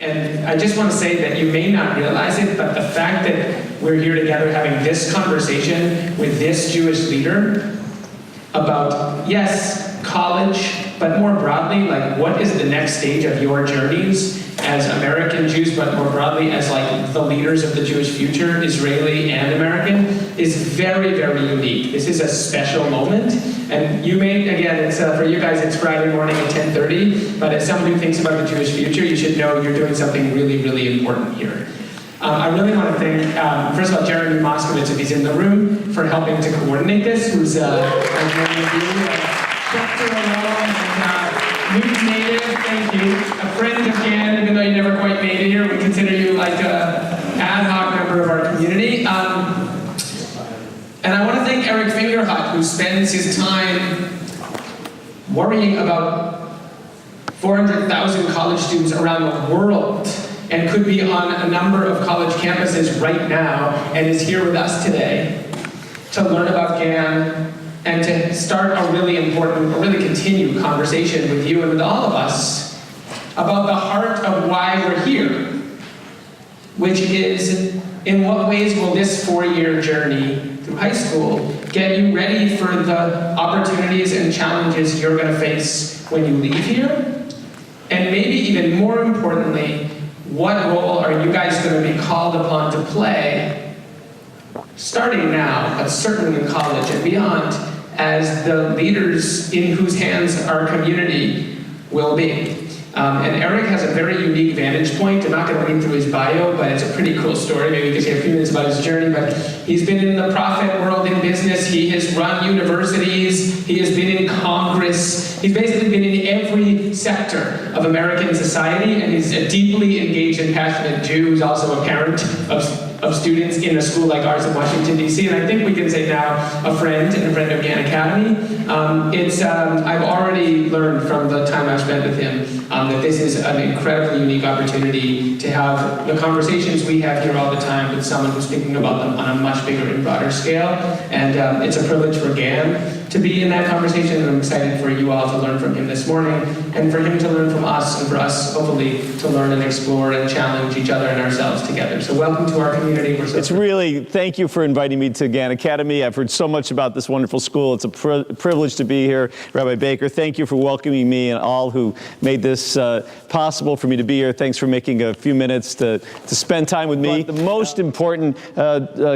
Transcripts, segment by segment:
And I just want to say that you may not realize it, but the fact that we're here together having this conversation with this Jewish leader about, yes, college, but more broadly, like, what is the next stage of your journeys as American Jews, but more broadly as like the leaders of the Jewish future, Israeli and American, is very, very unique. This is a special moment. And you may, again, it's for you guys, it's Friday morning at 10:30, but as someone who thinks about the Jewish future, you should know you're doing something really, really important here. I really want to thank, first of all, Jeremy Moskowitz, if he's in the room, for helping to coordinate this, who's, as many of you, Newton's native, thank you. A friend of Gann, even though you never quite made it here, we consider you like an ad hoc member of our community. And I want to thank Eric Fingerhut, who spends his time worrying about 400,000 college students around the world and could be on a number of college campuses right now and is here with us today to learn about Gann and to start a really important, or really continue conversation with you and with all of us about the heart of why we're here, which is, in what ways will this 4-year journey through high school get you ready for the opportunities and challenges you're going to face when you leave here? And maybe even more importantly, what role are you guys going to be called upon to play, starting now, but certainly in college and beyond, as the leaders in whose hands our community will be. And Eric has a very unique vantage point. I'm not going to read through his bio, but it's a pretty cool story. Maybe we could say a few minutes about his journey, but he's been in the profit world in business. He has run universities. He has been in Congress. He's basically been in every sector of American society, and he's a deeply engaged and passionate Jew who's also a parent of students in a school like ours in Washington, D.C., and I think we can say now a friend and a friend of Gann Academy. I've already learned from the time I've spent with him that this is an incredibly unique opportunity to have the conversations we have here all the time with someone who's thinking about them on a much bigger and broader scale, and it's a privilege for Gann to be in that conversation, and I'm excited for you all to learn from him this morning, and for him to learn from us, and for us, hopefully, to learn and explore and challenge each other and ourselves together. So welcome to our community. It's really, thank you for inviting me to Gann Academy. I've heard so much about this wonderful school. It's a privilege to be here. Rabbi Baker, thank you for welcoming me and all who made this possible for me to be here. Thanks for making a few minutes to spend time with me. The most important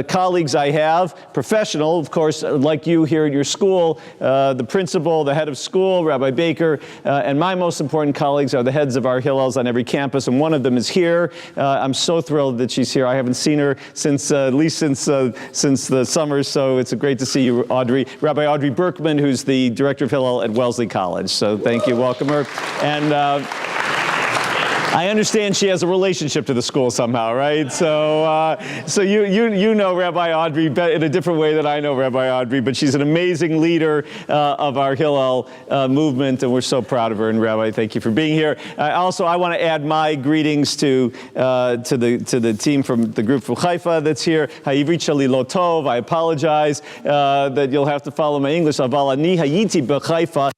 colleagues I have, professional, of course, like you here at your school, the principal, the head of school, Rabbi Baker, and my most important colleagues are the heads of our Hillels on every campus, and one of them is here. I'm so thrilled that she's here. I haven't seen her since at least since the summer, so it's great to see you, Audrey. Rabbi Audrey Berkman, who's the director of Hillel at Wellesley College. So thank you, welcome her. And I understand she has a relationship to the school somehow, right? So you know Rabbi Audrey in a different way than I know Rabbi Audrey, but she's an amazing leader of our Hillel movement, and we're so proud of her. And Rabbi, thank you for being here. Also, I want to add my greetings to the team from the group from Haifa that's here. Ha'ivrit shali lo tov. I apologize that you'll have to follow my English. Aval ani hayiti b'Haifa.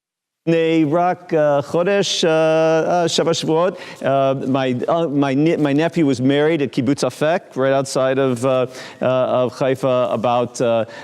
Rak Chodesh Shabbat Shavuot. My nephew was married at Kibbutz Afek, right outside of Haifa, about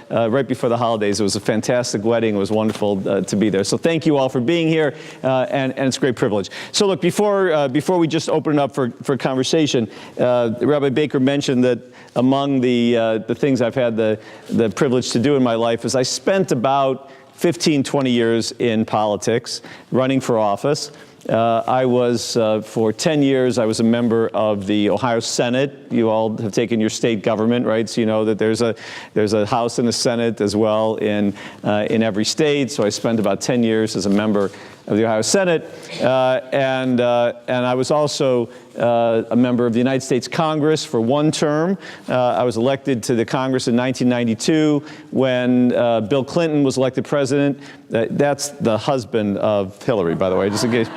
right before the holidays. It was a fantastic wedding. It was wonderful to be there. So thank you all for being here, and it's a great privilege. So look, before we just open it up for conversation, Rabbi Baker mentioned that among the things I've had the privilege to do in my life is I spent about 15, 20 years in politics, running for office. I was, for 10 years, I was a member of the Ohio Senate. You all have taken your state government, right? So you know that there's a House and a Senate as well in every state. So I spent about 10 years as a member of the Ohio Senate, and I was also a member of the United States Congress for one term. I was elected to the Congress in 1992 when Bill Clinton was elected president. That's the husband of Hillary, by the way, just in case.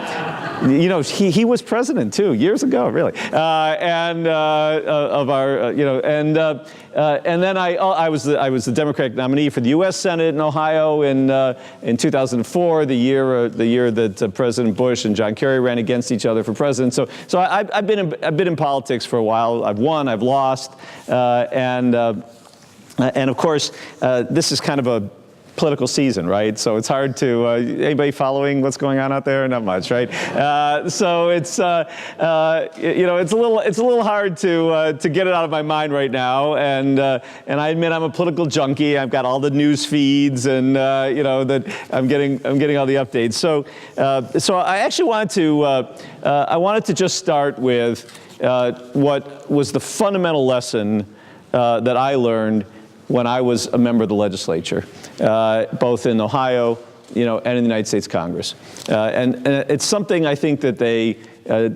You know, he was president too, years ago, really. And of our, you know, and then I was the Democratic nominee for the U.S. Senate in Ohio in 2004, the year year that President Bush and John Kerry ran against each other for president. So I've been in politics for a while. I've won, I've lost, and of course, this is kind of a political season, right? So it's hard to, anybody following what's going on out there? Not much, right? So it's, it's a little hard to get it out of my mind right now. And I admit I'm a political junkie. I've got all the news feeds, and that I'm getting all the updates. So I actually wanted to just start with what was the fundamental lesson that I learned when I was a member of the legislature, both in Ohio, and in the United States Congress. And it's something I think that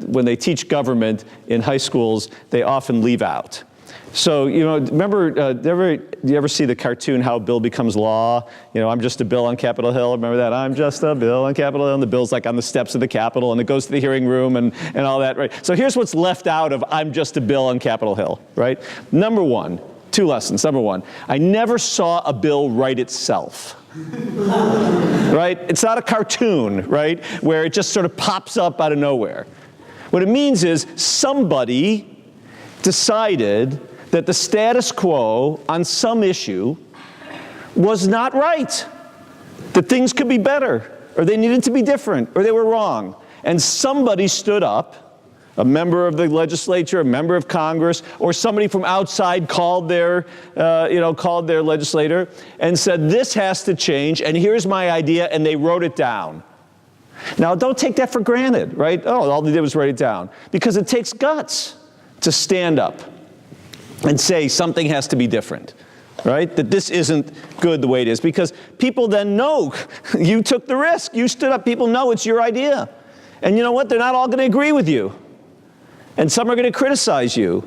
when they teach government in high schools, they often leave out. So, remember, do you ever see the cartoon, How a Bill Becomes Law? I'm just a bill on Capitol Hill. Remember that? I'm just a bill on Capitol Hill. And the bill's like on the steps of the Capitol, and it goes to the hearing room and all that, right? So here's what's left out of I'm just a bill on Capitol Hill, right? Number one, 2 lessons. Number one, I never saw a bill write itself. Right? It's not a cartoon, right? Where it just sort of pops up out of nowhere. What it means is somebody decided that the status quo on some issue was not right. That things could be better, or they needed to be different, or they were wrong. And somebody stood up, a member of the legislature, a member of Congress, or somebody from outside called their legislator and said, this has to change, and here's my idea, and they wrote it down. Now, don't take that for granted, right? Oh, all they did was write it down. Because it takes guts to stand up and say something has to be different, right? That this isn't good the way it is. Because people then know you took the risk. You stood up. People know it's your idea. And you know what? They're not all going to agree with you. And some are going to criticize you.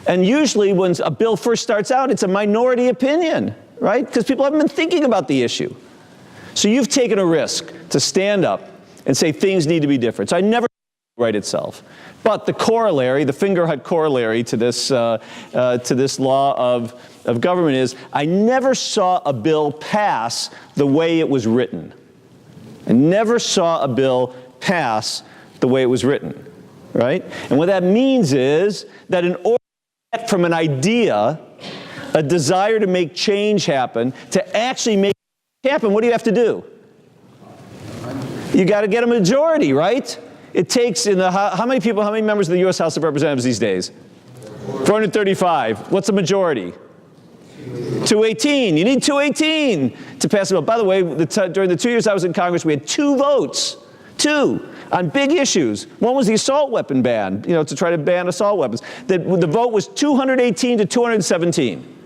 And usually when a bill first starts out, it's a minority opinion, right? Because people haven't been thinking about the issue. So you've taken a risk to stand up and say things need to be different. So I never write itself. But the corollary, the Fingerhut corollary to this law of government is I never saw a bill pass the way it was written. I never saw a bill pass the way it was written. Right? And what that means is that in order to get from an idea, a desire to make change happen, to actually make it happen, what do you have to do? You got to get a majority, right? It takes, how many members of the U.S. House of Representatives these days? 435. What's a majority? 218. You need 218 to pass a bill. By the way, during the 2 years I was in Congress, we had 2 votes. 2. On big issues. One was the assault weapon ban, to try to ban assault weapons. The vote was 218 to 217,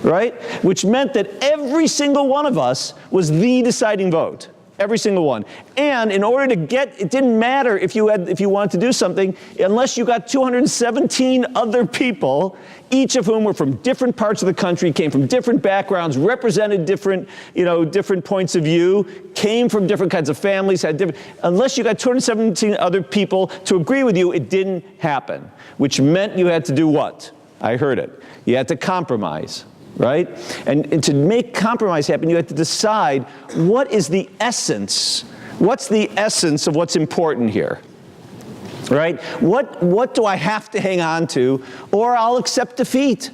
right? Which meant that every single one of us was the deciding vote. Every single one. And in order to it didn't matter if you wanted to do something unless you got 217 other people, each of whom were from different parts of the country, came from different backgrounds, represented different points of view, came from different kinds of families, unless you got 217 other people to agree with you, it didn't happen. Which meant you had to do what? I heard it. You had to compromise. Right? And to make compromise happen, you have to decide what is the essence. What's the essence of what's important here? Right? What do I have to hang on to, or I'll accept defeat?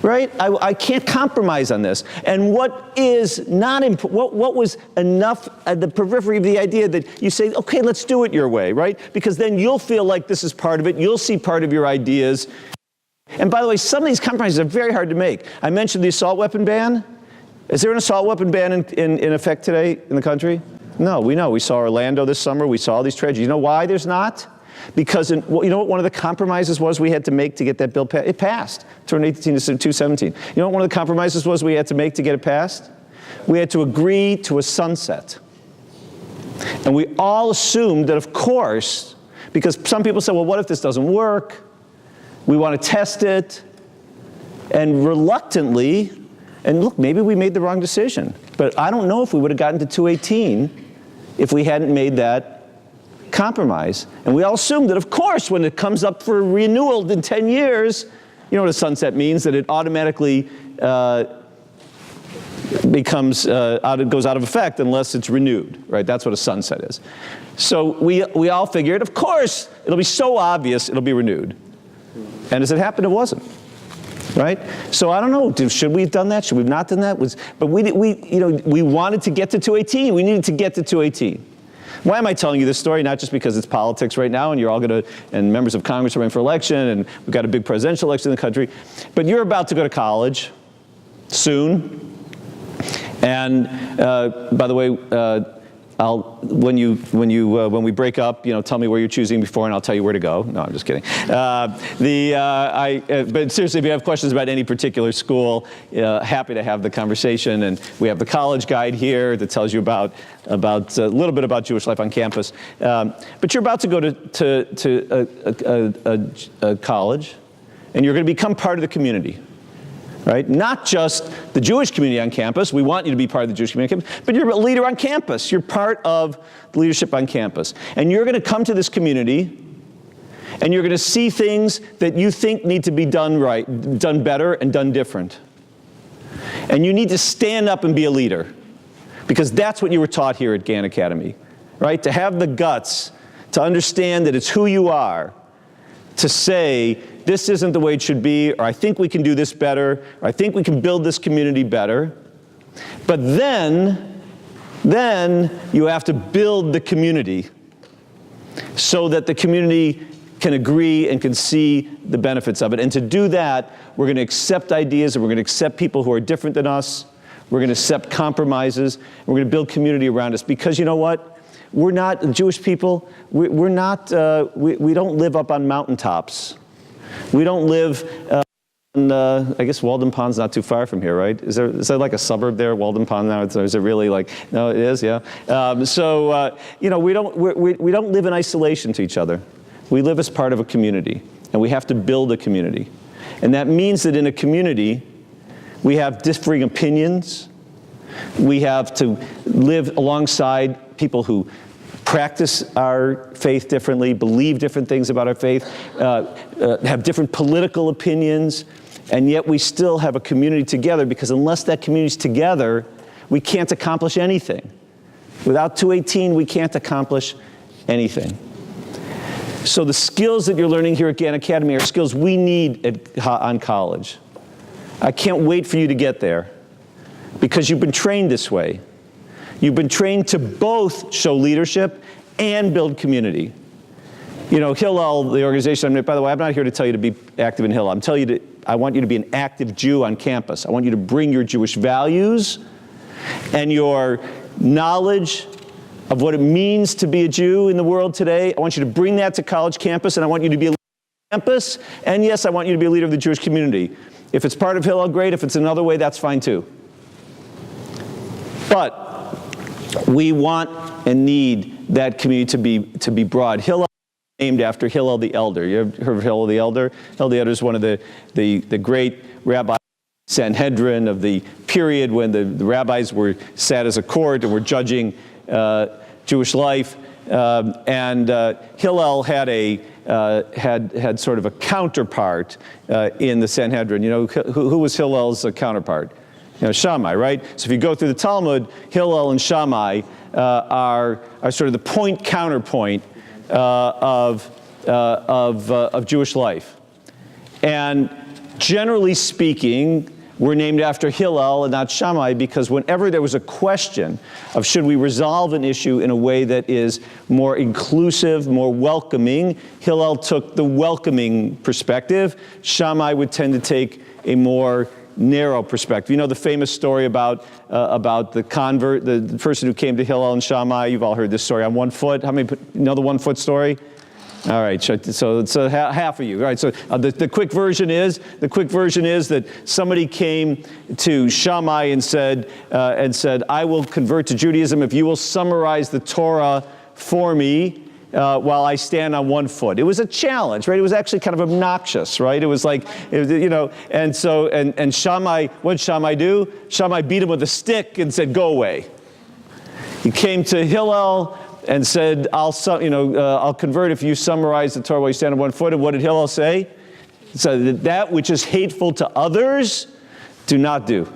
Right? I can't compromise on this. And what is not important? What was enough at the periphery of the idea that you say, okay, let's do it your way, right? Because then you'll feel like this is part of it. You'll see part of your ideas. And by the way, some of these compromises are very hard to make. I mentioned the assault weapon ban. Is there an assault weapon ban in effect today in the country? No, we know. We saw Orlando this summer. We saw all these tragedies. You know why there's not? Because you know what one of the compromises was we had to make to get that bill passed? It passed, 218 to 217. You know what one of the compromises was we had to make to get it passed? We had to agree to a sunset. And we all assumed that, of course, because some people said, well, what if this doesn't work? We want to test it. And reluctantly, and look, maybe we made the wrong decision. But I don't know if we would have gotten to 218 if we hadn't made that compromise. And we all assumed that, of course, when it comes up for renewal in 10 years, you know what a sunset means, that it automatically goes out of effect unless it's renewed, right? That's what a sunset is. So we all figured, of course, it'll be so obvious it'll be renewed. And as it happened, it wasn't, right? So I don't know, should we have done that? Should we have not done that? But we wanted to get to 218. We needed to get to 218. Why am I telling you this story? Not just because it's politics right now and you're all going to, and members of Congress are running for election and we've got a big presidential election in the country, but you're about to go to college soon. And by the way, when we break up, tell me where you're choosing before, and I'll tell you where to go. No, I'm just kidding. But seriously, if you have questions about any particular school, happy to have the conversation. And we have the college guide here that tells you about a little bit about Jewish life on campus. But you're about to go to a college, and you're going to become part of the community. Right? Not just the Jewish community on campus. We want you to be part of the Jewish community on campus, but you're a leader on campus. You're part of the leadership on campus. And you're going to come to this community, and you're going to see things that you think need to be done right, done better, and done different. And you need to stand up and be a leader, because that's what you were taught here at Gann Academy, right? To have the guts, to understand that it's who you are, to say, this isn't the way it should be, or I think we can do this better, or I think we can build this community better. But then you have to build the community so that the community can agree and can see the benefits of it. And to do that, we're going to accept ideas, and we're going to accept people who are different than us. We're going to accept compromises. And we're going to build community around us, because you know what? We're not Jewish people. We don't live up on mountaintops. We don't live I guess Walden Pond's not too far from here, right? Is there like a suburb there, Walden Pond now? Is it really like, no, it is, yeah. We don't live in isolation to each other. We live as part of a community, and we have to build a community. And that means that in a community, we have differing opinions. We have to live alongside people who practice our faith differently, believe different things about our faith, have different political opinions, and yet we still have a community together, because unless that community's together, we can't accomplish anything. Without 218, we can't accomplish anything. So the skills that you're learning here at Gann Academy are skills we need on college. I can't wait for you to get there, because you've been trained this way. You've been trained to both show leadership and build community. Hillel, the organization, by the way, I'm not here to tell you to be active in Hillel. I want you to be an active Jew on campus. I want you to bring your Jewish values and your knowledge of what it means to be a Jew in the world today. I want you to bring that to college campus, and I want you to be a leader on campus. And yes, I want you to be a leader of the Jewish community. If it's part of Hillel, great. If it's another way, that's fine too. But we want and need that community to be broad. Hillel is named after Hillel the Elder. You ever heard of Hillel the Elder? Hillel the Elder is one of the great rabbis, Sanhedrin of the period when the rabbis were sat as a court and were judging Jewish life. Hillel had sort of a counterpart in the Sanhedrin. Who was Hillel's counterpart? Shammai, right? So if you go through the Talmud, Hillel and Shammai are sort of the counterpoint of Jewish life. And generally speaking, we're named after Hillel and not Shammai, because whenever there was a question of should we resolve an issue in a way that is more inclusive, more welcoming, Hillel took the welcoming perspective. Shammai would tend to take a more narrow perspective. The famous story about the convert, the person who came to Hillel and Shammai. You've all heard this story on 1 foot. How many know the 1 foot story? All right, so half of you. All right, so the quick version is that somebody came to Shammai and said, I will convert to Judaism if you will summarize the Torah for me while I stand on 1 foot. It was a challenge, right? It was actually kind of obnoxious, right? It was like, and Shammai, what did Shammai do? Shammai beat him with a stick and said, go away. He came to Hillel and said, I'll convert if you summarize the Torah while you stand on 1 foot. And what did Hillel say? He said, that which is hateful to others, do not do.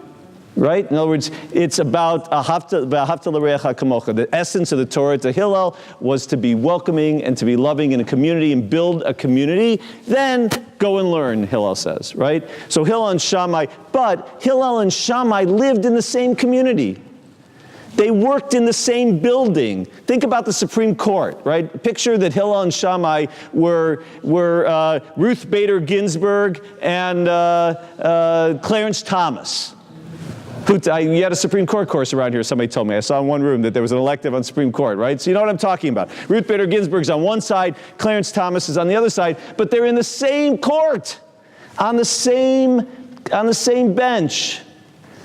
right? In other words, it's about ahavta l'reacha kamocha. The essence of the Torah to Hillel was to be welcoming and to be loving in a community and build a community. Then go and learn, Hillel says, right? So Hillel and Shammai lived in the same community. They worked in the same building. Think about the Supreme Court, right? Picture that Hillel and Shammai were Ruth Bader Ginsburg and Clarence Thomas. You had a Supreme Court course around here, somebody told me. I saw in one room that there was an elective on Supreme Court, right? So you know what I'm talking about. Ruth Bader Ginsburg's on one side, Clarence Thomas is on the other side, but they're in the same court, on the same bench.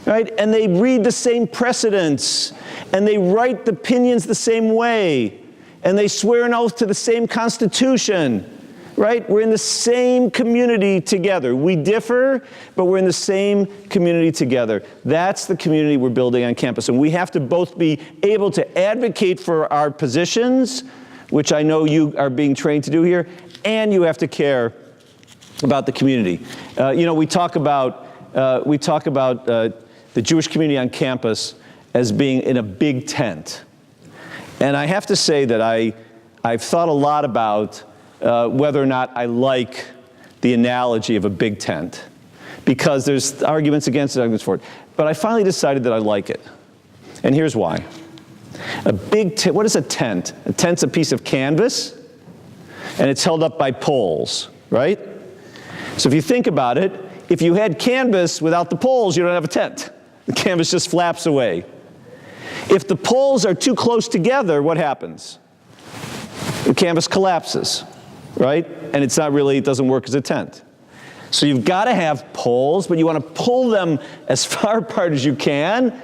Right? And they read the same precedents, and they write the opinions the same way, and they swear an oath to the same Constitution, right? We're in the same community together. We differ, but we're in the same community together. That's the community we're building on campus, and we have to both be able to advocate for our positions, which I know you are being trained to do here, and you have to care about the community. We talk about the Jewish community on campus as being in a big tent. And I have to say that I've thought a lot about whether or not I like the analogy of a big tent, because there's arguments against it, arguments for it. But I finally decided that I like it. And here's why. A big tent, what is a tent? A tent's a piece of canvas, and it's held up by poles, right? So if you think about it, if you had canvas without the poles, you don't have a tent. The canvas just flaps away. If the poles are too close together, what happens? The canvas collapses, right? And it doesn't work as a tent. So you've got to have poles, but you want to pull them as far apart as you can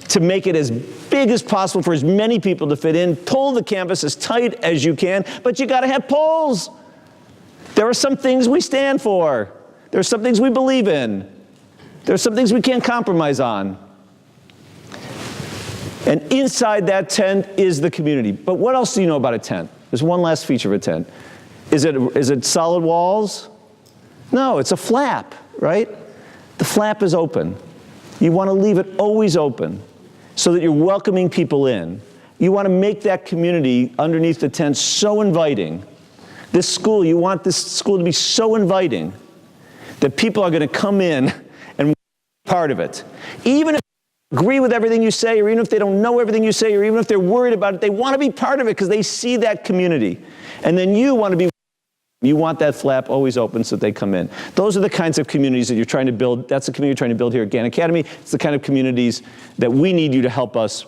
to make it as big as possible for as many people to fit in. Pull the canvas as tight as you can, but you got to have poles. There are some things we stand for. There are some things we believe in. There are some things we can't compromise on. And inside that tent is the community. But what else do you know about a tent? There's one last feature of a tent. Is it solid walls? No, it's a flap, right? The flap is open. You want to leave it always open so that you're welcoming people in. You want to make that community underneath the tent so inviting. You want this school to be so inviting that people are going to come in and be part of it. Even if they agree with everything you say, or even if they don't know everything you say, or even if they're worried about it, they want to be part of it because they see that community. And then you want that flap always open so that they come in. Those are the kinds of communities that you're trying to build. That's the community you're trying to build here at Gann Academy. It's the kind of communities that we need you to help us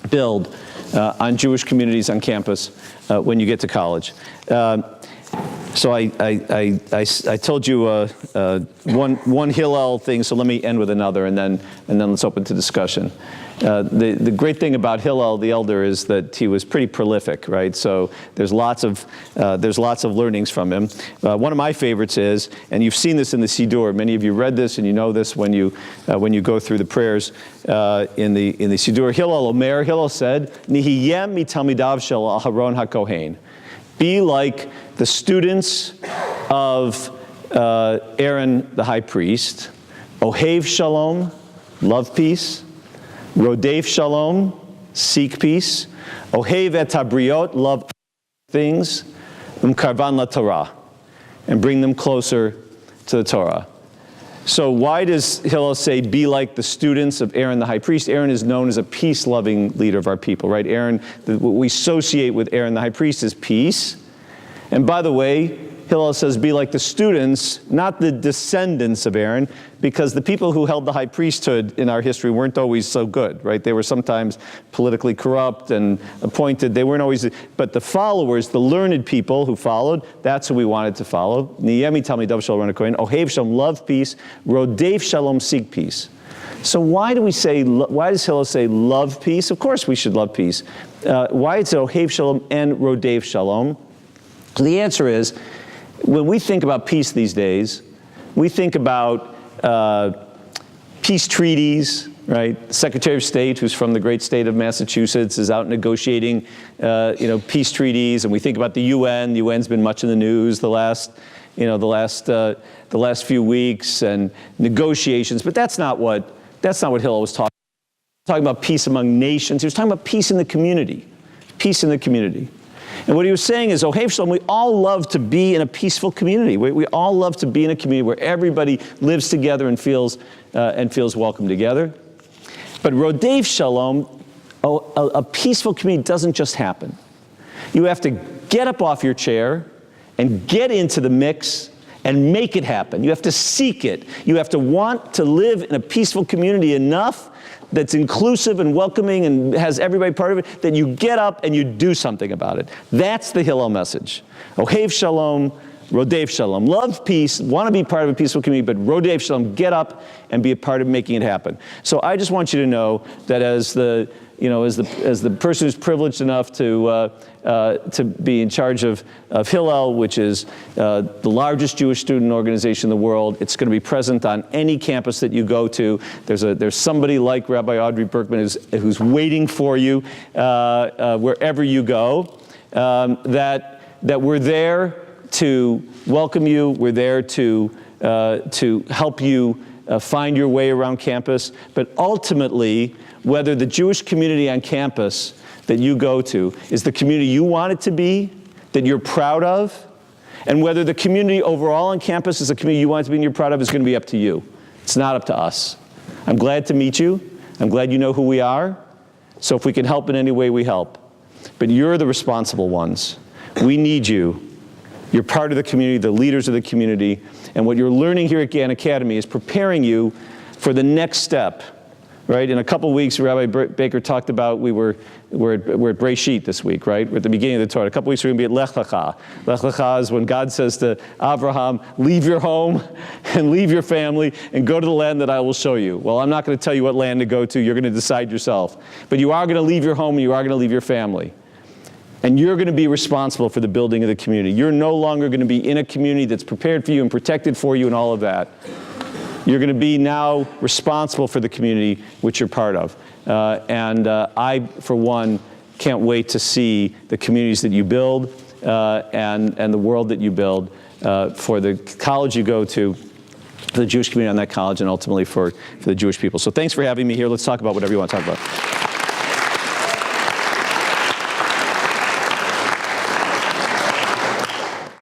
build on Jewish communities on campus when you get to college. So I told you one Hillel thing, so let me end with another, and then let's open to discussion. The great thing about Hillel the elder is that he was pretty prolific, right? So there's lots of learnings from him. One of my favorites is, and you've seen this in the Siddur. Many of you read this, and you know this when you go through the prayers in the Siddur. Hillel said, "Nihiyem mitamidav shel Aharon haKohen." Be like the students of Aaron the high priest. Ohev shalom, love peace. Rodef shalom, seek peace. Ohev et habriot, love things. Karvan la Torah, and bring them closer to the Torah. So why does Hillel say, be like the students of Aaron the high priest? Aaron is known as a peace-loving leader of our people, right? Aaron, what we associate with Aaron the high priest is peace. And by the way, Hillel says, be like the students, not the descendants of Aaron, because the people who held the high priesthood in our history weren't always so good, right? They were sometimes politically corrupt and appointed. They weren't always, but the followers, the learned people who followed, that's who we wanted to follow. Niyemi Talmidav Shalom Kohen, Ohev Shalom, love peace, Rodef Shalom, seek peace. So why does Hillel say love peace? Of course we should love peace. Why is it Ohev Shalom and Rodef Shalom? So the answer is, when we think about peace these days, we think about peace treaties, right? The Secretary of State, who's from the great state of Massachusetts, is out negotiating, peace treaties, and we think about the UN. The UN's been much in the news the last few weeks, and negotiations. But that's not what That's not what Hillel was talking about peace among nations. He was talking about peace in the community. Peace in the community. And what he was saying is, oh, hey, Shalom, we all love to be in a peaceful community. We all love to be in a community where everybody lives together and feels welcome together. But Rodev Shalom, a peaceful community doesn't just happen. You have to get up off your chair and get into the mix and make it happen. You have to seek it. You have to want to live in a peaceful community enough that's inclusive and welcoming and has everybody part of it, that you get up and you do something about it. That's the Hillel message. Ohev Shalom, Rodev Shalom. Love peace, want to be part of a peaceful community, but Rodev Shalom, get up and be a part of making it happen. So I just want you to know that as the person who's privileged enough to be in charge of Hillel, which is the largest Jewish student organization in the world, it's going to be present on any campus that you go to. There's somebody like Rabbi Audrey Berkman who's waiting for you wherever you go. That we're there to welcome you. We're there to help you find your way around campus. But ultimately, whether the Jewish community on campus that you go to is the community you want it to be, that you're proud of, and whether the community overall on campus is a community you want it to be and you're proud of, is going to be up to you. It's not up to us. I'm glad to meet you. I'm glad you know who we are. So if we can help in any way, we help. But you're the responsible ones. We need you. You're part of the community, the leaders of the community, and what you're learning here at Gann Academy is preparing you for the next step. Right? In a couple weeks, Rabbi Baker talked about we're at Breshit this week, right? We're at the beginning of the Torah. In a couple weeks, we're going to be at Lech Lecha. Lech Lecha is when God says to Abraham, leave your home and leave your family and go to the land that I will show you. Well, I'm not going to tell you what land to go to. You're going to decide yourself. But you are going to leave your home and you are going to leave your family. And you're going to be responsible for the building of the community. You're no longer going to be in a community that's prepared for you and protected for you and all of that. You're going to be now responsible for the community which you're part of. I, for one, can't wait to see the communities that you build and the world that you build for the college you go to, for the Jewish community on that college, and ultimately for the Jewish people. So thanks for having me here. Let's talk about whatever you want to talk about.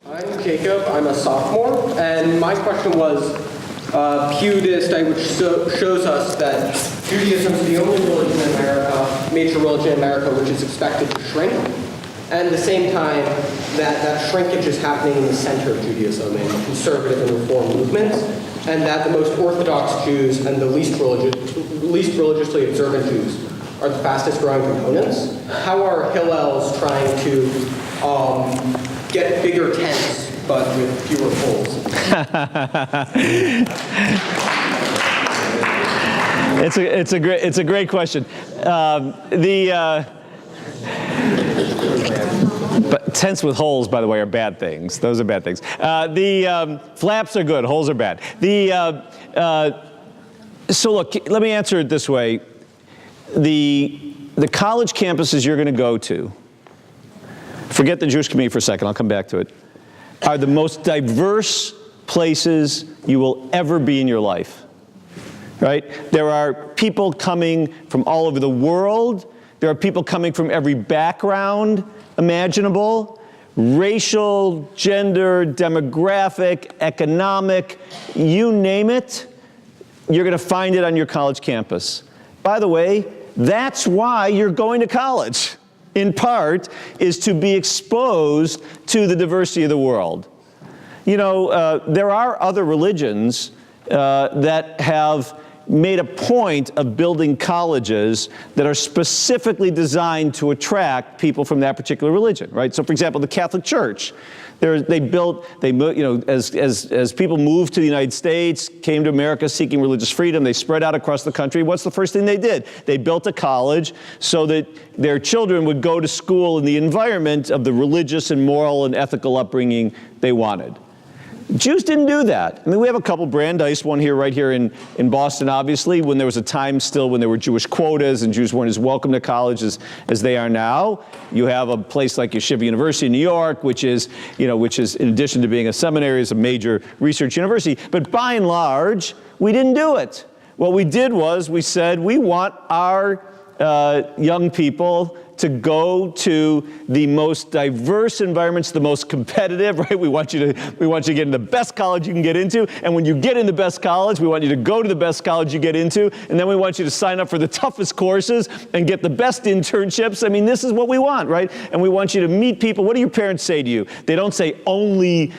I'm Jacob. I'm a sophomore, and my question was, Pew did a study which shows us that Judaism is the only religion in America, major religion in America, which is expected to shrink. And at the same time, that shrinkage is happening in the center of Judaism and conservative and reform movements, and that the most Orthodox Jews and the least religiously observant Jews are the fastest growing components. How are Hillels trying to get bigger tents, but with fewer poles? It's a great question. But tents with holes, by the way, are bad things. Those are bad things. The flaps are good. Holes are bad. So look, let me answer it this way. The college campuses you're going to go to, forget the Jewish community for a second, I'll come back to it, are the most diverse places you will ever be in your life, right? There are people coming from all over the world. There are people coming from every background imaginable, racial, gender, demographic, economic, you name it, you're going to find it on your college campus. By the way, that's why you're going to college. In part, is to be exposed to the diversity of the world. You know, there are other religions that have made a point of building colleges that are specifically designed to attract people from that particular religion, right? So, for example, the Catholic Church, as people moved to the United States, came to America seeking religious freedom, they spread out across the country. What's the first thing they did? They built a college so that their children would go to school in the environment of the religious and moral and ethical upbringing they wanted. Jews didn't do that. I mean, we have a couple, Brandeis, one here, right here in Boston, obviously, when there was a time still when there were Jewish quotas and Jews weren't as welcome to college as they are now. You have a place like Yeshiva University in New York, which is, in addition to being a seminary, is a major research university. But by and large, we didn't do it. what we did was we said we want our young people to go to the most diverse environments, the most competitive, right? We want you to get in the best college you can get into, and when you get in the best college, we want you to go to the best college you get into, and then we want you to sign up for the toughest courses and get the best internships. I mean, this is what we want, right? And we want you to meet people. What do your parents say to you? They don't say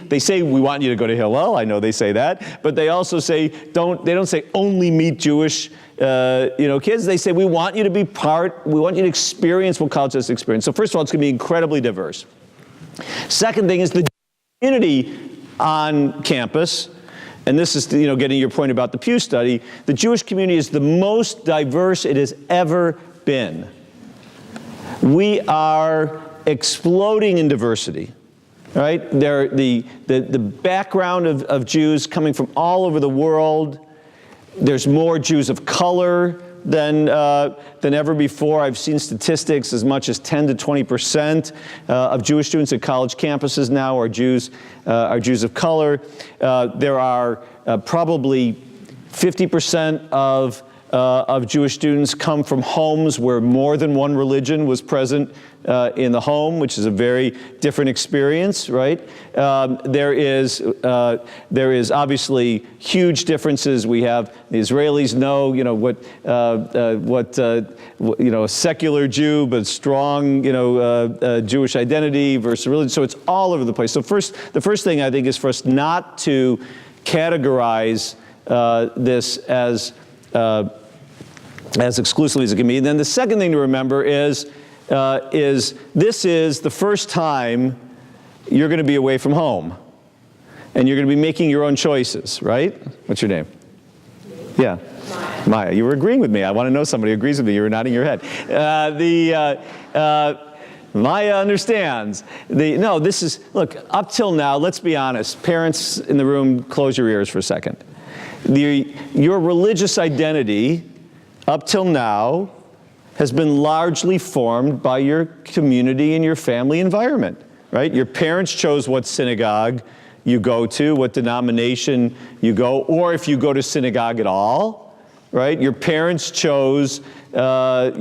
they say we want you to go to Hillel. I know they say that, but they also say they don't say only meet Jewish kids. They say we want you to be we want you to experience what college has experienced. So first of all, it's going to be incredibly diverse. Second thing is the community on campus, and this is getting your point about the Pew study. The Jewish community is the most diverse it has ever been. We are exploding in diversity. Right? The background of Jews coming from all over the world. There's more Jews of color than ever before. I've seen statistics as much as 10 to 20% of Jewish students at college campuses now are Jews of color. There are probably 50% of Jewish students come from homes where more than one religion was present in the home, which is a very different experience, right? There is obviously huge differences. We have the Israelis know, a secular Jew but strong, Jewish identity versus religion. So it's all over the place. So the first thing I think is for us not to categorize this as exclusively as it can be. And then the second thing to remember is this is the first time you're going to be away from home, and you're going to be making your own choices, right? What's your name? Yeah. Maya. You were agreeing with me. I want to know somebody who agrees with me. You were nodding your head. Maya understands. Look, up till now, let's be honest. Parents in the room, close your ears for a second. Your religious identity up till now has been largely formed by your community and your family environment, right? Your parents chose what synagogue you go to, what denomination you go, or if you go to synagogue at all, right? Your parents chose how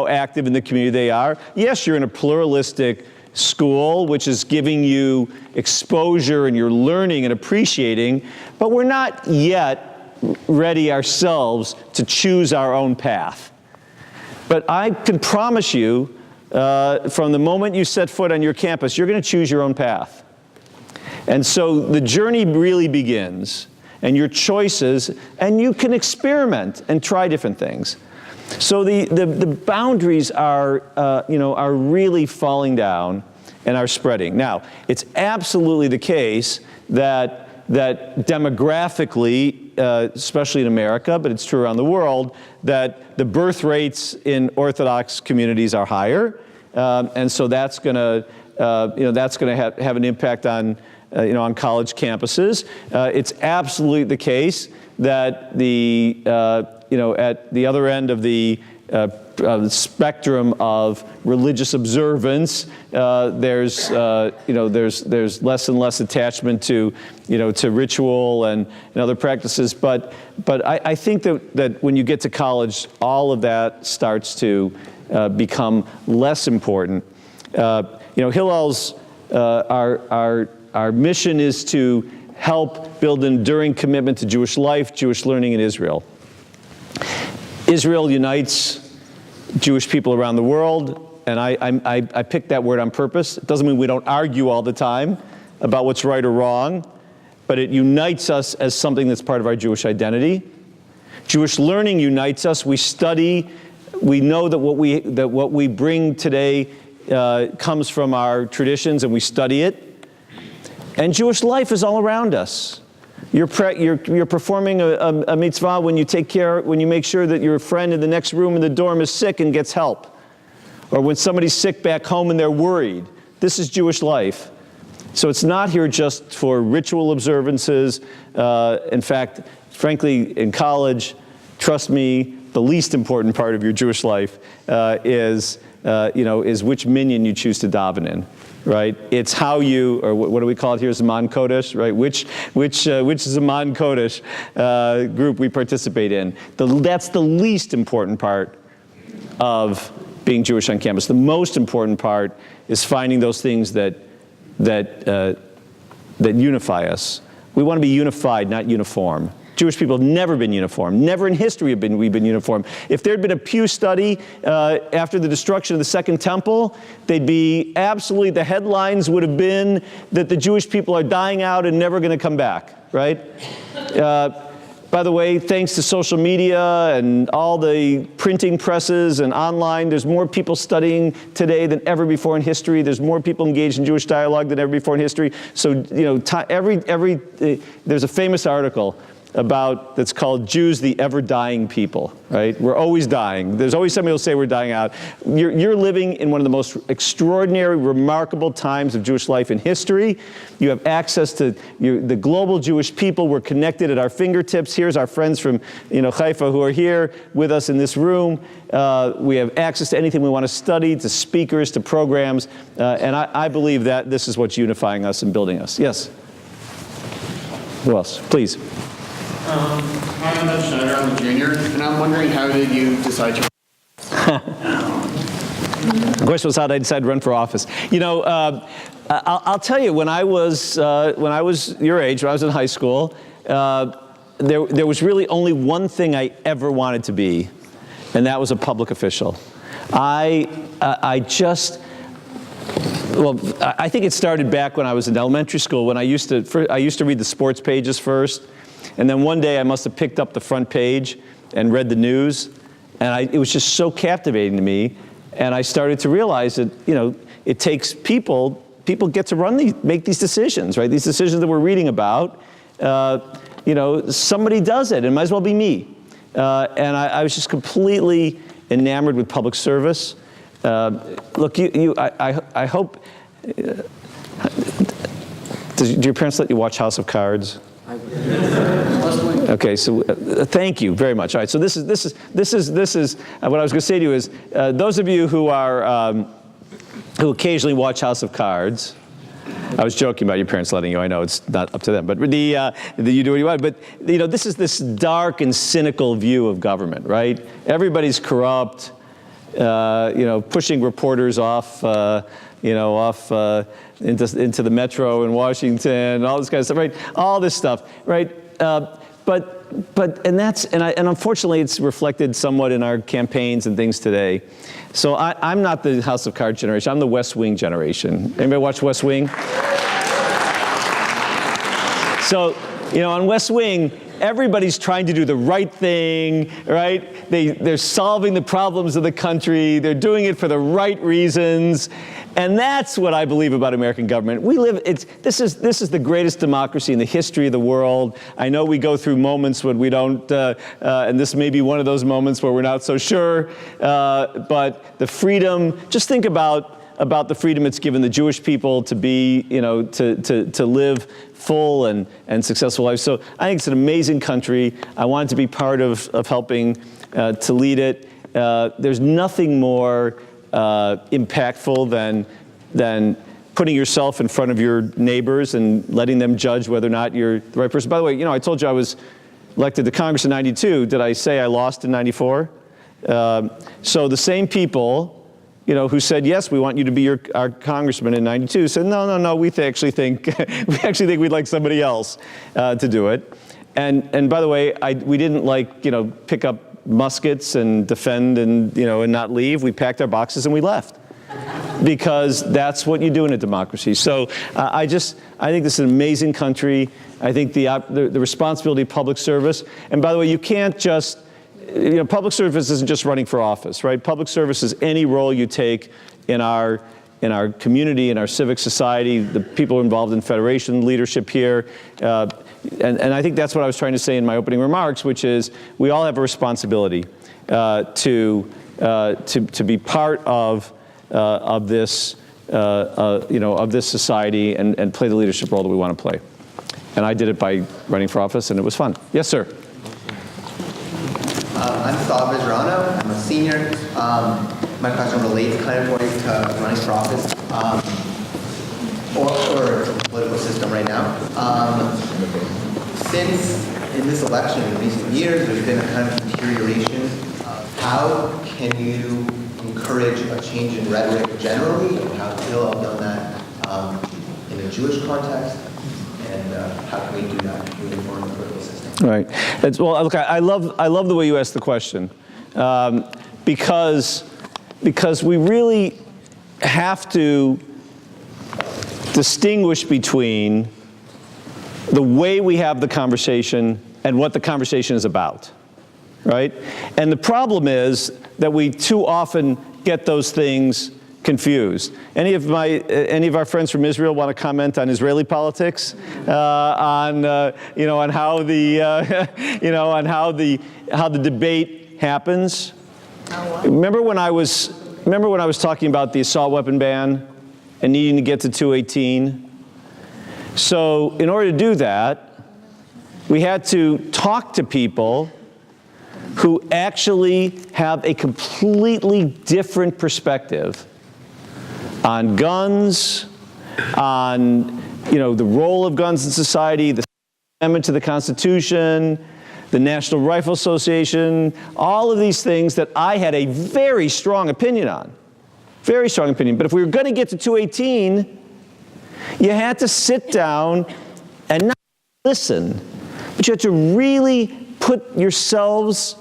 active in the community they are. Yes, you're in a pluralistic school, which is giving you exposure and you're learning and appreciating, but we're not yet ready ourselves to choose our own path. But I can promise you, from the moment you set foot on your campus, you're going to choose your own path. And so the journey really begins, and your choices, and you can experiment and try different things. So the boundaries are really falling down and are spreading. Now, it's absolutely the case that demographically, especially in America, but it's true around the world, that the birth rates in Orthodox communities are higher, and so that's going to have an impact on college campuses. It's absolutely the case that at the other end of the spectrum of religious observance, there's less and less attachment to ritual and other practices. But I think that when you get to college, all of that starts to become less important. Hillel's our mission is to help build an enduring commitment to Jewish life, Jewish learning in Israel. Israel unites Jewish people around the world, and I picked that word on purpose. It doesn't mean we don't argue all the time about what's right or wrong, but it unites us as something that's part of our Jewish identity. Jewish learning unites us. We study. We know that what we bring today comes from our traditions, and we study it. And Jewish life is all around us. You're performing a mitzvah when you make sure that your friend in the next room in the dorm is sick and gets help. Or when somebody's sick back home and they're worried. This is Jewish life. So it's not here just for ritual observances. In fact, frankly, in college, trust me, the least important part of your Jewish life is is which minyan you choose to daven in, right? It's how you, or what do we call it here, Zaman Kodesh, right? Which Zaman Kodesh group we participate in. That's the least important part of being Jewish on campus. The most important part is finding those things that unify us. We want to be unified, not uniform. Jewish people have never been uniform. Never in history have we've been uniform. If there had been a Pew study after the destruction of the Second Temple, they'd be absolutely, the headlines would have been that the Jewish people are dying out and never going to come back, right? By the way, thanks to social media and all the printing presses and online, there's more people studying today than ever before in history. There's more people engaged in Jewish dialogue than ever before in history. So, there's a famous article that's called Jews, the Ever-Dying People, right? We're always dying. There's always somebody who'll say we're dying out. You're living in one of the most extraordinary, remarkable times of Jewish life in history. You have access to the global Jewish people. We're connected at our fingertips. Here's our friends from Haifa who are here with us in this room. We have access to anything we want to study, to speakers, to programs. And I believe that this is what's unifying us and building us. Yes? Who else? Please. Hi, I'm Schneider. I'm a junior, and I'm wondering, how did you decide to? The question was, how did I decide to run for office? I'll tell you, when I was your age, when I was in high school, there was really only one thing I ever wanted to be, and that was a public official. I think it started back when I was in elementary school, when I used to read the sports pages first. And then one day I must have picked up the front page and read the news, and it was just so captivating to me. And I started to realize that, it takes people get to make these decisions, right? These decisions that we're reading about, somebody does it, and it might as well be me. And I was just completely enamored with public service. Look, I hope, do your parents let you watch House of Cards? Okay, so thank you very much. All right, so this is what I was going to say to you is those of you who who occasionally watch House of Cards. I was joking about your parents letting you. I know it's not up to them, but you do what you want. But this is this dark and cynical view of government, right? Everybody's corrupt. Pushing reporters off. Into the metro in Washington, all this kind of stuff, right? All this stuff, right? And unfortunately, it's reflected somewhat in our campaigns and things today. So I'm not the House of Cards generation. I'm the West Wing generation. Anybody watch West Wing? So, on West Wing, everybody's trying to do the right thing, right? They're solving the problems of the country. They're doing it for the right reasons. And that's what I believe about American government. This is the greatest democracy in the history of the world. I know we go through moments when we don't, and this may be one of those moments where we're not so sure, but the freedom, just think about the freedom it's given the Jewish people to be, to live full and successful lives. So I think it's an amazing country. I wanted to be part of helping to lead it. There's nothing more impactful than putting yourself in front of your neighbors and letting them judge whether or not you're the right person. By the way, I told you I was elected to Congress in '92. Did I say I lost in '94? So the same people, who said, yes, we want you to be our congressman in '92, said, no, we actually think we'd like somebody else to do it. And by the way, we didn't pick up muskets and defend and not leave. We packed our boxes and we left, because that's what you do in a democracy. So I think this is an amazing country. I think the responsibility of public service. And by the way, you can't just public service isn't just running for office, right? Public service is any role you take in our community, in our civic society, the people involved in federation leadership here. And I think that's what I was trying to say in my opening remarks, which is we all have a responsibility to be part of this society and play the leadership role that we want to play. And I did it by running for office, and it was fun. Yes, sir. I'm Ironi. I'm a senior. my question relates kind of going to running for office or the political system right now. Since in this election in recent years, there's been a kind of deterioration. How can you encourage a change in rhetoric generally, and how Hillel have done that in a Jewish context, and how can we do that moving forward in the political system? Right. Well, look, I love the way you asked the question, because we really have to distinguish between the way we have the conversation and what the conversation is about, right? And the problem is that we too often get those things confused. Any of our friends from Israel want to comment on Israeli politics, on how the debate happens? Remember when I was talking about the assault weapon ban and needing to get to 218? So in order to do that, we had to talk to people who actually have a completely different perspective on guns, on the role of guns in society, the amendment to the Constitution, the National Rifle Association, all of these things that I had a very strong opinion on. Very strong opinion. But if we were going to get to 218, you had to sit down and not listen, but you had to really put yourselves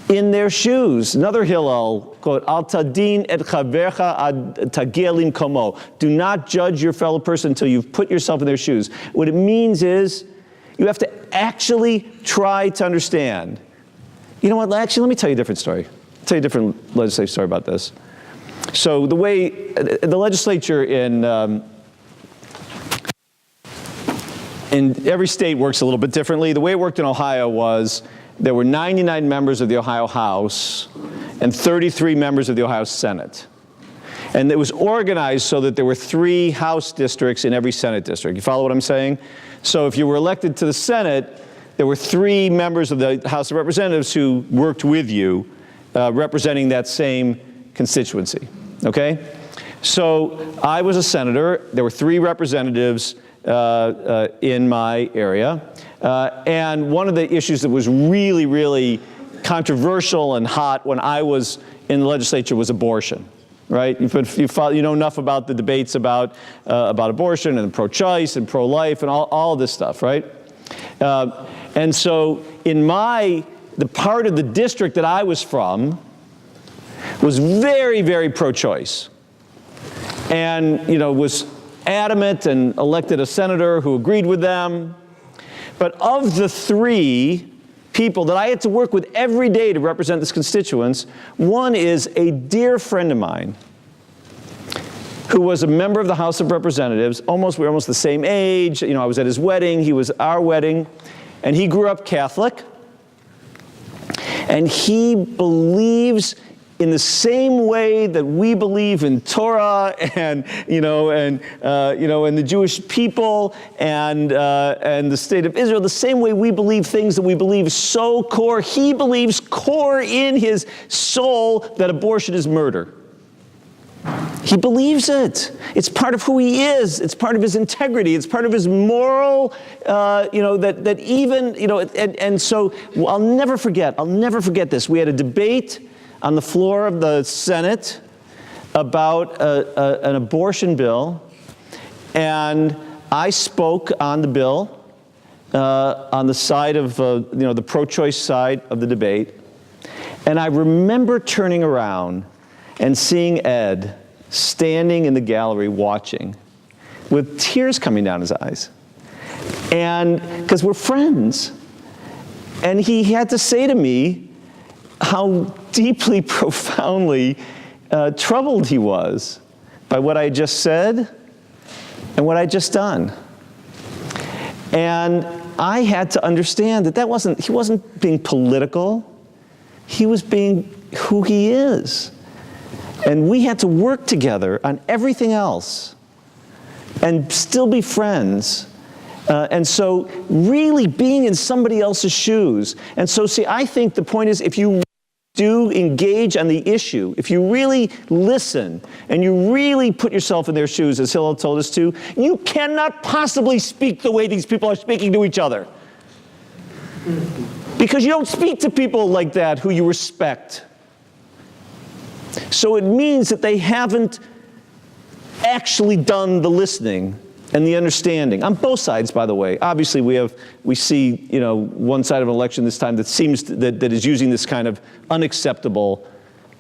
in their shoes. Another Hillel quote, Al tadin et chavercha ad tagia limkomo. Do not judge your fellow person until you've put yourself in their shoes. What it means is you have to actually try to understand. You know what, actually, let me tell you a different story. I'll tell you a different legislative story about this. So the way the legislature in every state works a little bit differently. The way it worked in Ohio was there were 99 members of the Ohio House and 33 members of the Ohio Senate. And it was organized so that there were 3 House districts in every Senate district. You follow what I'm saying? So if you were elected to the Senate, there were 3 members of the House of Representatives who worked with you, representing that same constituency, okay? So I was a senator. There were 3 representatives in my area. And one of the issues that was really, really controversial and hot when I was in the legislature was abortion, right? You know enough about the debates about abortion and pro-choice and pro-life and all of this stuff, right? And so in the part of the district that I was from was very, very pro-choice. And, was adamant and elected a senator who agreed with them. But of the 3 people that I had to work with every day to represent this constituents, one is a dear friend of mine who was a member of the House of Representatives. We were almost the same age. I was at his wedding. He was our wedding. And he grew up Catholic. And he believes in the same way that we believe in Torah and the Jewish people and the state of Israel, the same way we believe things that we believe so core. He believes core in his soul that abortion is murder. He believes it. It's part of who he is. It's part of his integrity. It's part of his moral, that even, and so I'll never forget this. We had a debate on the floor of the Senate about an abortion bill, and I spoke on the bill on the side of the pro-choice side of the debate, and I remember turning around and seeing Ed standing in the gallery watching with tears coming down his eyes, and because we're friends, and he had to say to me how deeply, profoundly troubled he was by what I just said and what I just done. And I had to understand that he wasn't being political. He was being who he is. And we had to work together on everything else and still be friends. And so really being in somebody else's shoes. And so, see, I think the point is if you do engage on the issue, if you really listen and you really put yourself in their shoes, as Hillel told us to, you cannot possibly speak the way these people are speaking to each other. Because you don't speak to people like that who you respect. So it means that they haven't actually done the listening and the understanding on both sides, by the way. Obviously, we see, one side of an election this time that seems that is using this kind of unacceptable,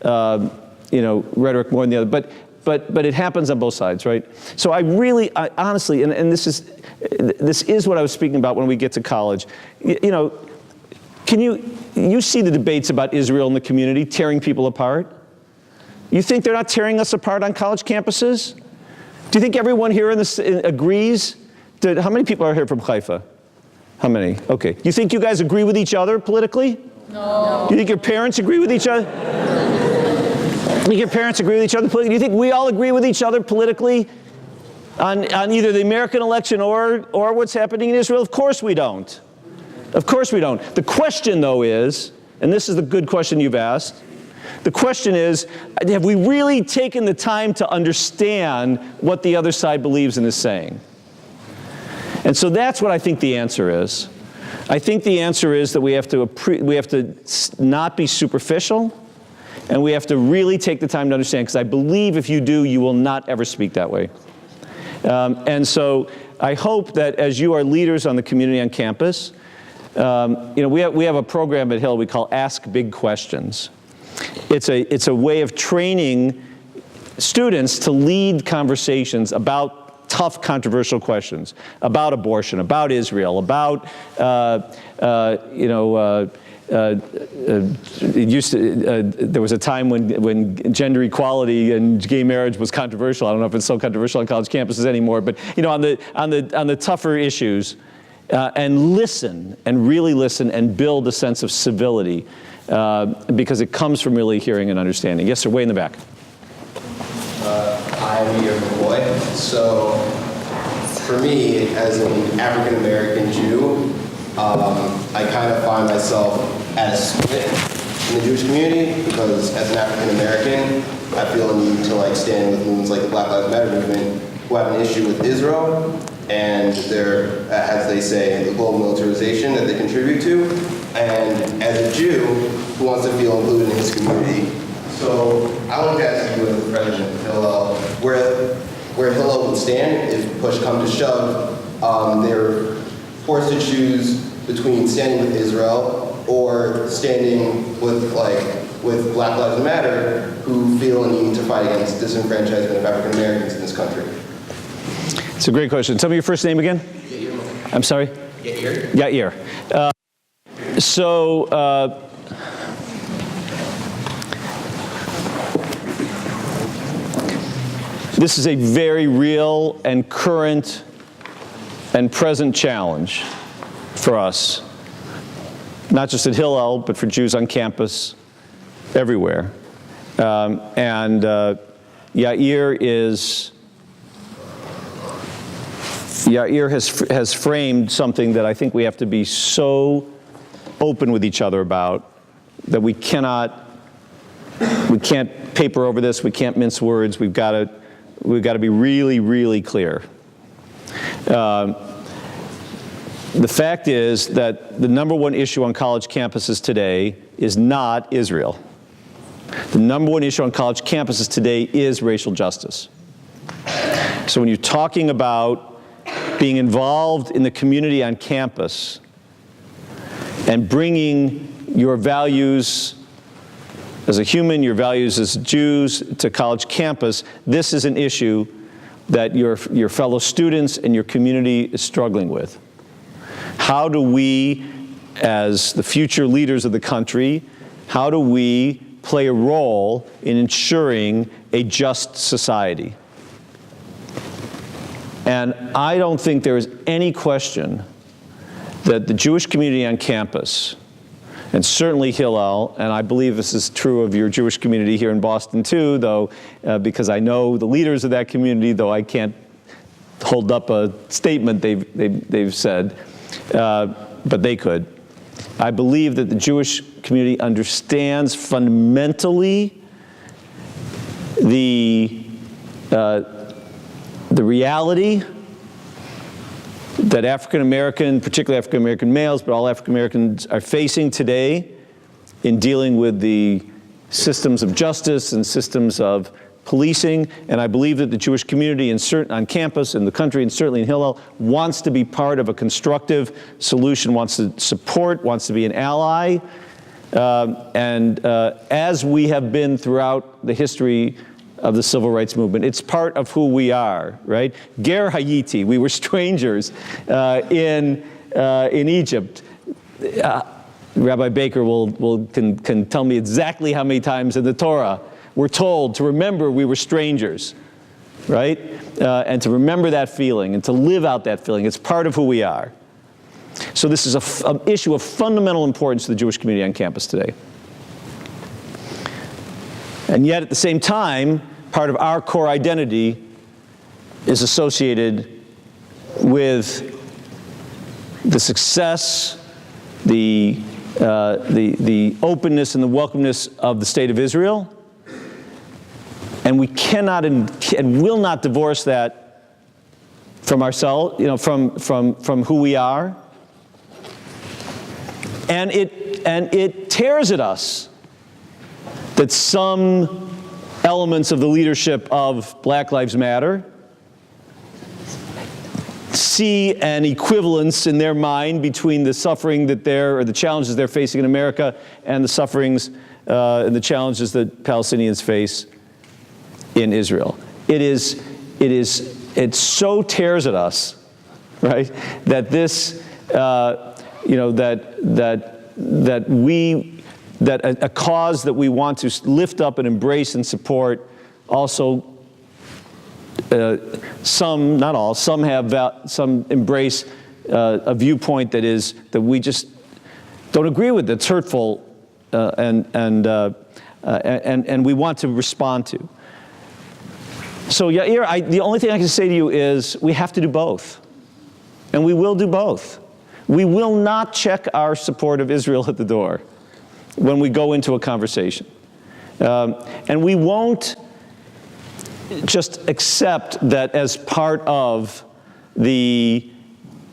rhetoric more than the other. But it happens on both sides, right? So I honestly, and this is what I was speaking about when we get to college. Can you see the debates about Israel in the community tearing people apart? You think they're not tearing us apart on college campuses? Do you think everyone here in this agrees? How many people are here from Haifa? How many? Okay. Do you think you guys agree with each other politically? No. Do you think your parents agree with each other? Do you think your parents agree with each other politically? Do you think we all agree with each other politically on either the American election or what's happening in Israel? Of course we don't. Of course we don't. The question, though, is, and this is the good question you've asked, the question is, have we really taken the time to understand what the other side believes and is saying? And so that's what I think the answer is. I think the answer is that we have to not be superficial, and we have to really take the time to understand, because I believe if you do, you will not ever speak that way. And so I hope that as you are leaders on the community on campus, we have a program at Hillel we call Ask Big Questions. It's a way of training students to lead conversations about tough, controversial questions, about abortion, about Israel, about there was a time when gender equality and gay marriage was controversial. I don't know if it's so controversial on college campuses anymore, but on the tougher issues, and listen and really listen and build a sense of civility. Because it comes from really hearing and understanding. Yes, sir, way in the back. I'm your boy. So, for me, as an African-American Jew, I kind of find myself at a split in the Jewish community, because as an African-American, I feel a need to stand with movements like the Black Lives Matter movement, who have an issue with Israel and their, as they say, the global militarization that they contribute to, and as a Jew who wants to feel included in his community. So I want to ask you, as the president of Hillel, where Hillel would stand if push come to shove. They're forced to choose between standing with Israel or standing with Black Lives Matter, who feel a need to fight against disenfranchisement of African Americans in this country. It's a great question. Tell me your first name again. Yair. I'm sorry? Yair. Yair. This is a very real and current and present challenge for us, not just at Hillel, but for Jews on campus everywhere. Yair has framed something that I think we have to be so open with each other about, that we can't paper over this, we can't mince words, we've got to be really, really clear. The fact is that the number one issue on college campuses today is not Israel. The number one issue on college campuses today is racial justice. So when you're talking about being involved in the community on campus and bringing your values as a human, your values as Jews to college campus, this is an issue that your fellow students and your community is struggling with. How do we, as the future leaders of the country, how do we play a role in ensuring a just society? And I don't think there is any question that the Jewish community on campus, and certainly Hillel, and I believe this is true of your Jewish community here in Boston too, though, because I know the leaders of that community, though I can't hold up a statement they've said, but they could. I believe that the Jewish community understands fundamentally the reality that African American, particularly African American males, but all African Americans are facing today in dealing with the systems of justice and systems of policing. And I believe that the Jewish community on campus, in the country, and certainly in Hillel, wants to be part of a constructive solution, wants to support, wants to be an ally. As we have been throughout the history of the civil rights movement, it's part of who we are, right? Ger Hayiti, we were strangers in Egypt. Rabbi Baker can tell me exactly how many times in the Torah we're told to remember we were strangers, right? And to remember that feeling and to live out that feeling. It's part of who we are. So this is an issue of fundamental importance to the Jewish community on campus today. And yet, at the same time, part of our core identity is associated with the success, the openness and the welcomeness of the state of Israel. And we cannot and will not divorce that from ourselves, from who we are. And it tears at us that some elements of the leadership of Black Lives Matter see an equivalence in their mind between the suffering or the challenges they're facing in America and the sufferings and the challenges that Palestinians face in Israel. It so tears at us, right, that this, that a cause that we want to lift up and embrace and support also, some, not all, some embrace a viewpoint that we just don't agree with, that's hurtful, and we want to respond to. So Yair, the only thing I can say to you is we have to do both, and we will do both. We will not check our support of Israel at the door when we go into a conversation. And we won't just accept that as part of the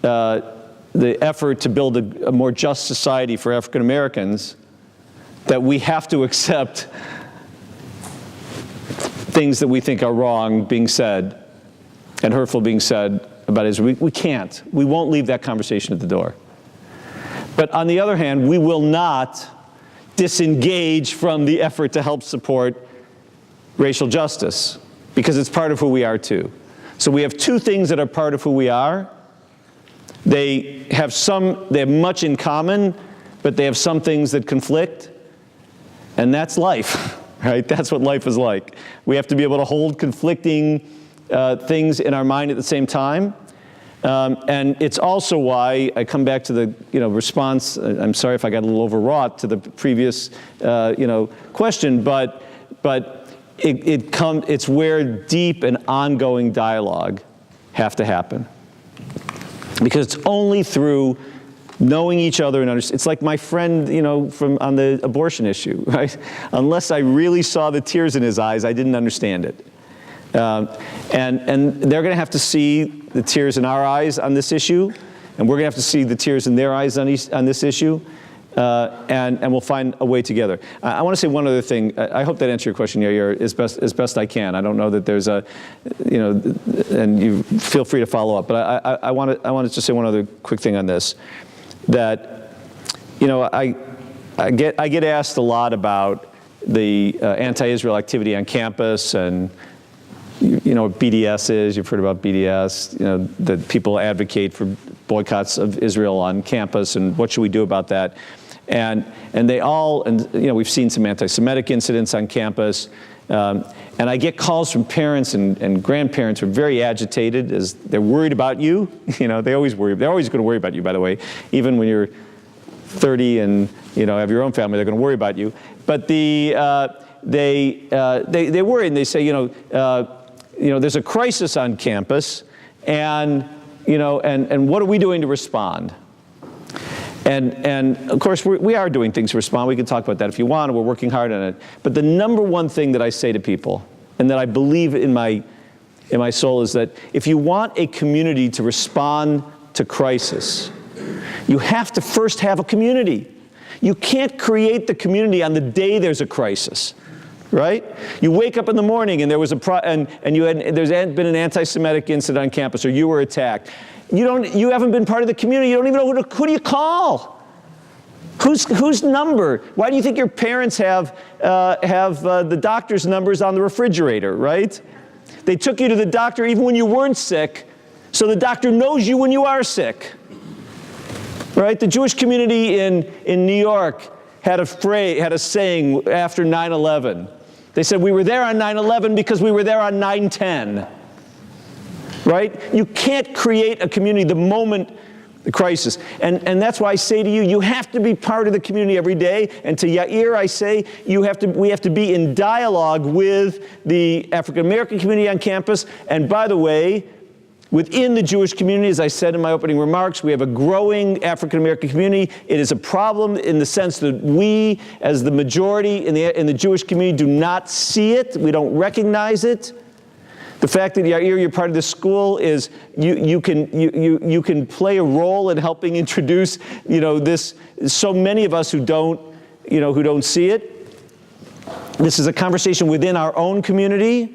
effort to build a more just society for African Americans, that we have to accept things that we think are wrong being said and hurtful being said about Israel. We can't. We won't leave that conversation at the door. But on the other hand, we will not disengage from the effort to help support racial justice, because it's part of who we are too. So we have two things that are part of who we are. They have much in common, but they have some things that conflict, and that's life, right? That's what life is like. We have to be able to hold conflicting things in our mind at the same time. And it's also why I come back to the response. I'm sorry if I got a little overwrought to the previous question, but it's where deep and ongoing dialogue have to happen, because it's only through knowing each other and understand. It's like my friend, on the abortion issue, right? Unless I really saw the tears in his eyes, I didn't understand it. And they're going to have to see the tears in our eyes on this issue, and we're going to have to see the tears in their eyes on this issue, and we'll find a way together. I want to say one other thing. I hope that answered your question, Yair, as best I can. I don't know that there's and you feel free to follow up, but I want to just say one other quick thing on this. That, I get asked a lot about the anti-Israel activity on campus, and what BDS is. You've heard about BDS. That people advocate for boycotts of Israel on campus, and what should we do about that? And we've seen some anti-Semitic incidents on campus, and I get calls from parents and grandparents who are very agitated as they're worried about you. They always worry. They're always going to worry about you, by the way. Even when you're 30 and have your own family, they're going to worry about you. But they worry, and they say, there's a crisis on campus, and what are we doing to respond? And of course, we are doing things to respond. We can talk about that if you want, and we're working hard on it. But the number one thing that I say to people, and that I believe in my soul, is that if you want a community to respond to crisis, you have to first have a community. You can't create the community on the day there's a crisis, right? You wake up in the morning and there was there's been an anti-Semitic incident on campus, or you were attacked. You haven't been part of the community. You don't even know who do you call? Whose number? Why do you think your parents have the doctor's numbers on the refrigerator, right? They took you to the doctor even when you weren't sick, so the doctor knows you when you are sick. Right? The Jewish community in New York had a saying after 9/11. They said, we were there on 9/11 because we were there on 9/10. Right? You can't create a community the moment the crisis. And that's why I say to you, you have to be part of the community every day. And to Yair, I say, we have to be in dialogue with the African American community on campus. And by the way, within the Jewish community, as I said in my opening remarks, we have a growing African American community. It is a problem in the sense that we, as the majority in the Jewish community, do not see it. We don't recognize it. The fact that you're part of this school is you can play a role in helping introduce this. So many of us who don't see it. This is a conversation within our own community.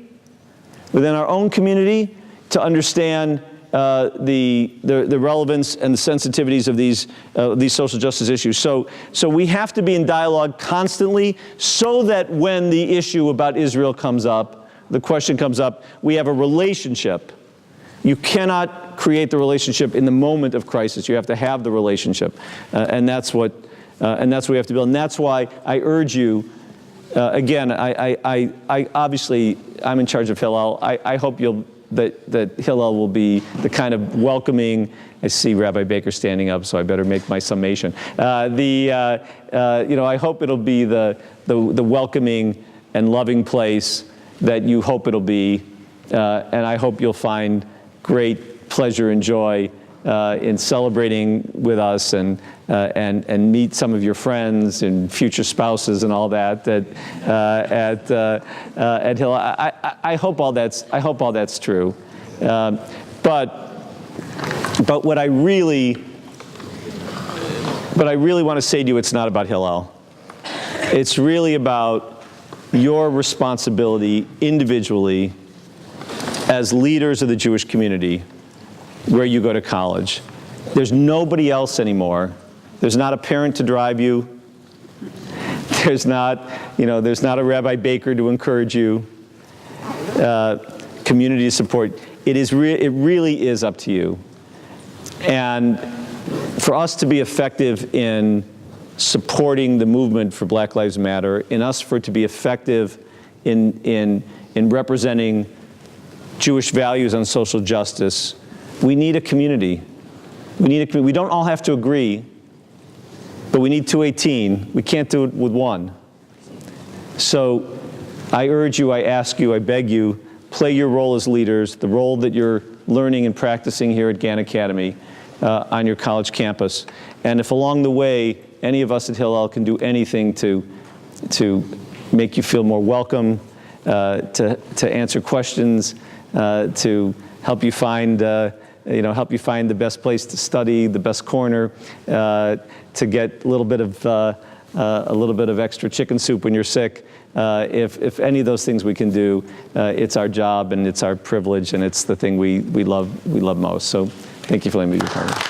To understand the relevance and the sensitivities of these social justice issues. So we have to be in dialogue constantly so that when the issue about Israel comes up, the question comes up, we have a relationship. You cannot create the relationship in the moment of crisis. You have to have the relationship. And that's what we have to build. And that's why I urge you, again, I obviously, I'm in charge of Hillel. I hope that Hillel will be the kind of welcoming. I see Rabbi Baker standing up, so I better make my summation. I hope it'll be the welcoming and loving place that you hope it'll be, and I hope you'll find great pleasure and joy in celebrating with us and meet some of your friends and future spouses and all that at Hillel. I hope all that's true. But what I really want to say to you, it's not about Hillel. It's really about your responsibility individually as leaders of the Jewish community where you go to college. There's nobody else anymore. There's not a parent to drive you. There's not a Rabbi Baker to encourage you. Community support. It really is up to you. And for us to be effective in supporting the movement for Black Lives Matter, for it to be effective in representing Jewish values on social justice, we need a community. We don't all have to agree, but we need 218. We can't do it with one. So I urge you, I ask you, I beg you, play your role as leaders, the role that you're learning and practicing here at Gann Academy on your college campus. And if along the way, any of us at Hillel can do anything to make you feel more welcome, to answer questions, to help you find the best place to study, the best corner, to get a little bit of extra chicken soup when you're sick. If any of those things we can do, it's our job and it's our privilege and it's the thing we love most. So thank you for letting me be part of it.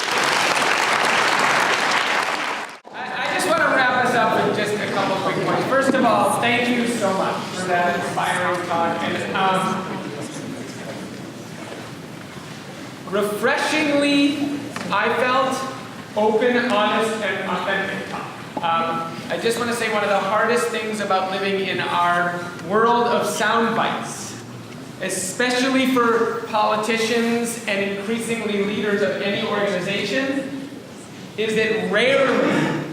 I just want to wrap us up with just a couple quick points. First of all, thank you so much for that inspiring talk. And refreshingly, I felt open, honest, and authentic talk. I just want to say one of the hardest things about living in our world of sound bites, especially for politicians and increasingly leaders of any organization, is that rarely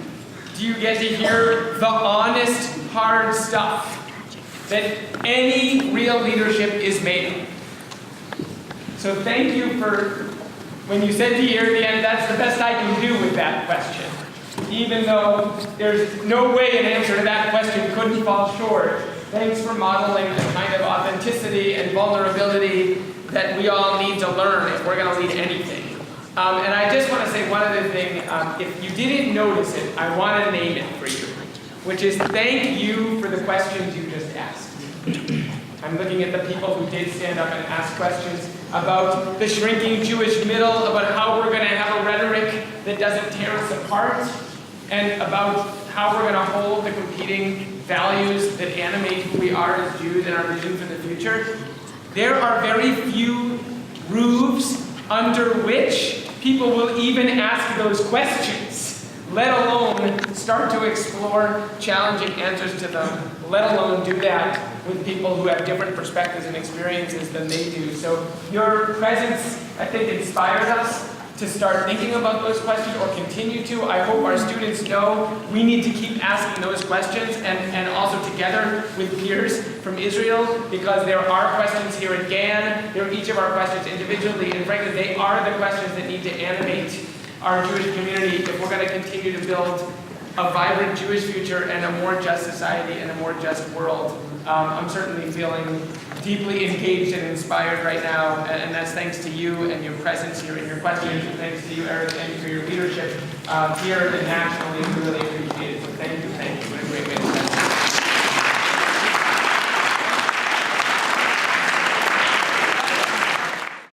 do you get to hear the honest, hard stuff that any real leadership is made of. So thank you for, when you said to Yair at the end, that's the best I can do with that question. even though there's no way an answer to that question couldn't fall short. Thanks for modeling the kind of authenticity and vulnerability that we all need to learn if we're going to lead anything. And I just want to say one other thing. If you didn't notice it, I want to name it for you, which is thank you for the questions you just asked. I'm looking at the people who did stand up and ask questions about the shrinking Jewish middle, about how we're going to have a rhetoric that doesn't tear us apart, and about how we're going to hold the competing values that animate who we are as Jews and our vision for the future. There are very few roofs under which people will even ask those questions, let alone start to explore challenging answers to them, let alone do that with people who have different perspectives and experiences than they do. So your presence, I think, inspired us to start thinking about those questions, or continue to. I hope our students know we need to keep asking those questions, and also together with peers from Israel, because there are questions here at Gann, there are each of our questions individually, and frankly, they are the questions that need to animate our Jewish community if we're going to continue to build a vibrant Jewish future and a more just society and a more just world. I'm certainly feeling deeply engaged and inspired right now, and that's thanks to you and your presence here and your questions, and thanks to you, Eric, and for your leadership here and nationally. We really